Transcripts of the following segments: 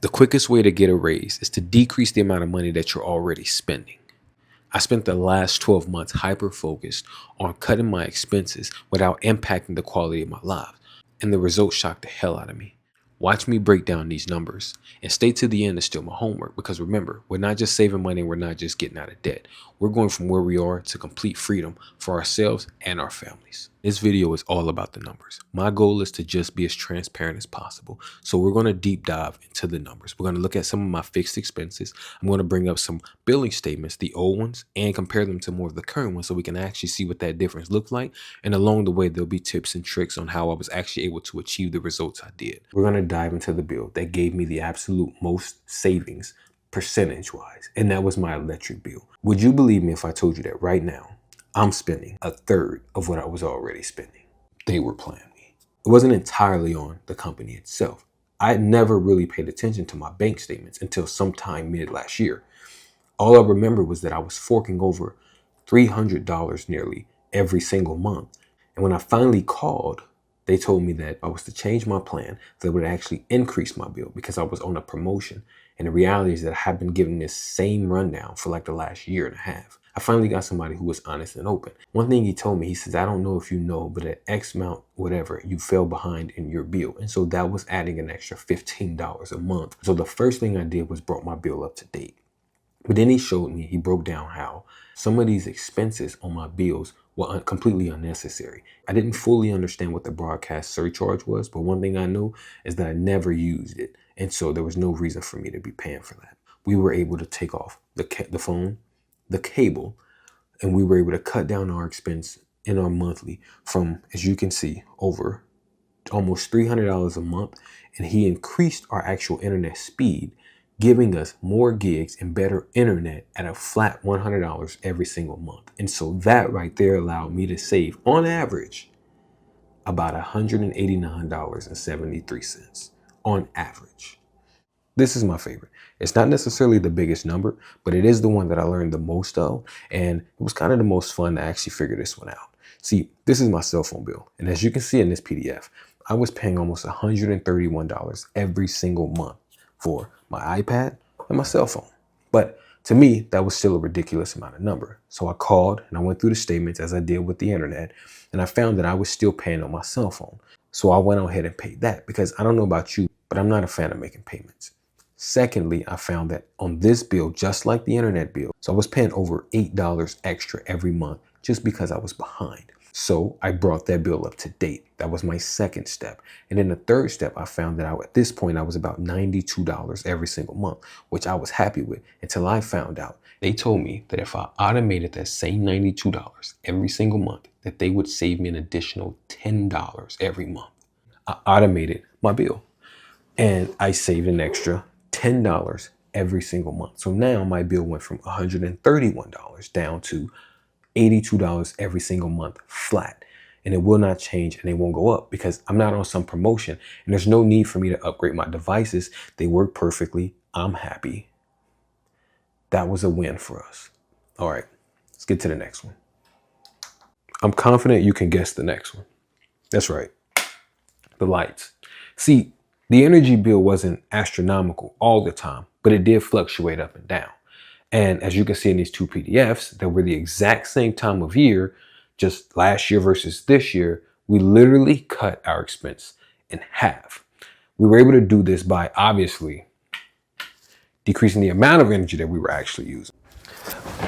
The quickest way to get a raise is to decrease the amount of money that you're already spending. I spent the last 12 months hyper focused on cutting my expenses without impacting the quality of my life, and the results shocked the hell out of me. Watch me break down these numbers and stay to the end to steal my homework, because remember, we're not just saving money, we're not just getting out of debt. We're going from where we are to complete freedom for ourselves and our families. This video is all about the numbers. My goal is to just be as transparent as possible. So we're going to deep dive into the numbers. We're going to look at some of my fixed expenses. I'm going to bring up some billing statements, the old ones, and compare them to more of the current ones so we can actually see what that difference looks like. And along the way, there'll be tips and tricks on how I was actually able to achieve the results I did. We're going to dive into the bill that gave me the absolute most savings percentage-wise, and that was my electric bill. Would you believe me if I told you that right now, I'm spending a third of what I was already spending? They were playing me. It wasn't entirely on the company itself. I had never really paid attention to my bank statements until sometime mid last year. All I remember was that I was forking over $300 nearly every single month. And when I finally called, they told me that I was to change my plan, that would actually increase my bill because I was on a promotion. And the reality is that I have been given this same rundown for like the last year and a half. I finally got somebody who was honest and open. One thing he told me, he says, I don't know if you know, but at X amount, whatever, you fell behind in your bill. And so that was adding an extra $15 a month. So the first thing I did was brought my bill up to date. But then he showed me, he broke down how some of these expenses on my bills were completely unnecessary. I didn't fully understand what the broadcast surcharge was, but one thing I know is that I never used it. And so there was no reason for me to be paying for that. We were able to take off the phone, the cable, and we were able to cut down our expense in our monthly from, as you can see, over almost $300 a month. And he increased our actual internet speed, giving us more gigs and better internet at a flat $100 every single month. And so that right there allowed me to save, on average, about $189.73 on average. This is my favorite. It's not necessarily the biggest number, but it is the one that I learned the most of. And it was kind of the most fun to actually figure this one out. See, this is my cell phone bill. And as you can see in this PDF, I was paying almost $131 every single month for my iPad and my cell phone. But to me, that was still a ridiculous amount of number. So I called and I went through the statements as I did with the internet, and I found that I was still paying on my cell phone. So I went ahead and paid that because I don't know about you, but I'm not a fan of making payments. Secondly, I found that on this bill, just like the internet bill, so I was paying over $8 extra every month just because I was behind. So I brought that bill up to date. That was my second step. And then the third step, I found that at this point, I was about $92 every single month, which I was happy with until I found out. They told me that if I automated that same $92 every single month, that they would save me an additional $10 every month. I automated my bill and I saved an extra $10 every single month. So now my bill went from $131 down to $82 every single month flat. And it will not change and it won't go up because I'm not on some promotion and there's no need for me to upgrade my devices. They work perfectly. I'm happy. That was a win for us. All right, let's get to the next one. I'm confident you can guess the next one. That's right, the lights. See, the energy bill wasn't astronomical all the time, but it did fluctuate up and down. And as you can see in these two PDFs that were the exact same time of year, just last year versus this year, we literally cut our expense in half. We were able to do this by obviously decreasing the amount of energy that we were actually using,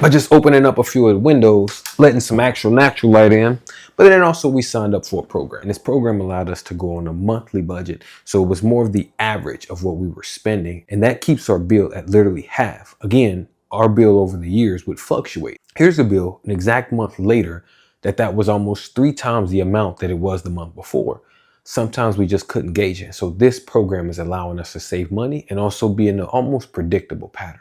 by just opening up a few of the windows, letting some actual natural light in. But then also we signed up for a program. And this program allowed us to go on a monthly budget. So it was more of the average of what we were spending. And that keeps our bill at literally half. Again, our bill over the years would fluctuate. Here's a bill an exact month later that was almost 3 times the amount that it was the month before. Sometimes we just couldn't gauge it. So this program is allowing us to save money and also be in an almost predictable pattern.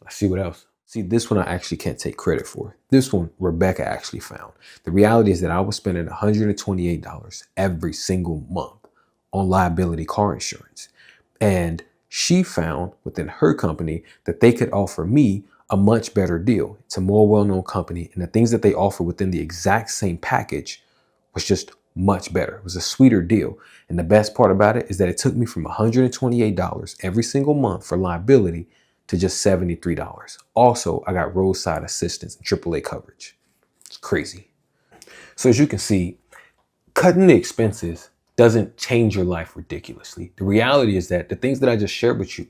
Let's see what else. See, this one I actually can't take credit for. This one, Rebecca actually found. The reality is that I was spending $128 every single month on liability car insurance. And she found within her company that they could offer me a much better deal. It's a more well-known company, and the things that they offer within the exact same package was just much better. It was a sweeter deal. And the best part about it is that it took me from $128 every single month for liability to just $73. Also, I got roadside assistance and AAA coverage. It's crazy. So as you can see, cutting the expenses doesn't change your life ridiculously. The reality is that the things that I just shared with you,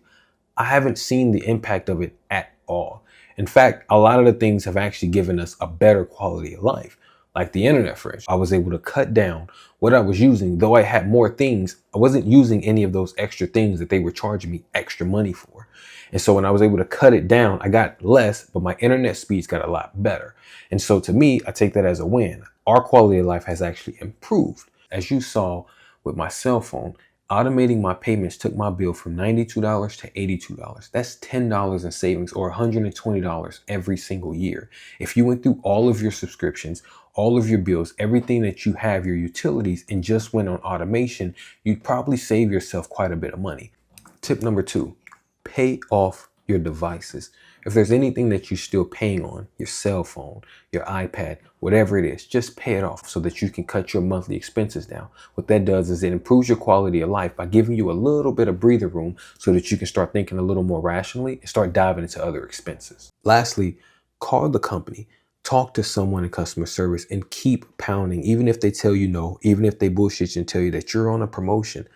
I haven't seen the impact of it at all. In fact, a lot of the things have actually given us a better quality of life. Like the internet, for instance, I was able to cut down what I was using. Though I had more things, I wasn't using any of those extra things that they were charging me extra money for. And so when I was able to cut it down, I got less, but my internet speeds got a lot better. And so to me, I take that as a win. Our quality of life has actually improved. As you saw with my cell phone, automating my payments took my bill from $92 to $82. That's $10 in savings, or $120 every single year. If you went through all of your subscriptions, all of your bills, everything that you have, your utilities, and just went on automation, you'd probably save yourself quite a bit of money. Tip number 2, pay off your devices. If there's anything that you're still paying on, your cell phone, your iPad, whatever it is, just pay it off so that you can cut your monthly expenses down. What that does is it improves your quality of life by giving you a little bit of breather room so that you can start thinking a little more rationally and start diving into other expenses. Lastly, call the company. Talk to someone in customer service and keep pounding. Even if they tell you no, even if they bullshit you and tell you that you're on a promotion,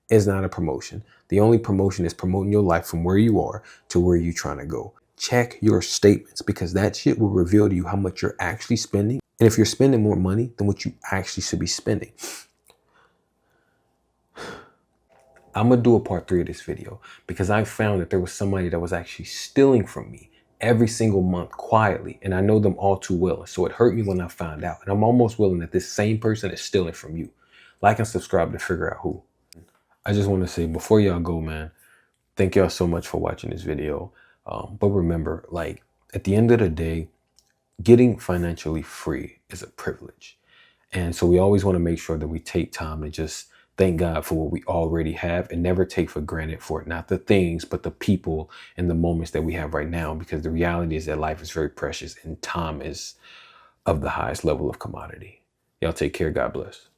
it's not a promotion. The only promotion is promoting your life from where you are to where you're trying to go. Check your statements, because that shit will reveal to you how much you're actually spending. And if you're spending more money than what you actually should be spending. I'm going to do a part 3 of this video because I found that there was somebody that was actually stealing from me every single month quietly. And I know them all too well. And so it hurt me when I found out. And I'm almost willing that this same person is stealing from you. Like and subscribe to figure out who. I just want to say before y'all go, man, thank y'all so much for watching this video. But remember, like, at the end of the day, getting financially free is a privilege. And so we always want to make sure that we take time to just thank God for what we already have and never take for granted for it, not the things, but the people and the moments that we have right now, because the reality is that life is very precious and time is of the highest level of commodity. Y'all take care. God bless.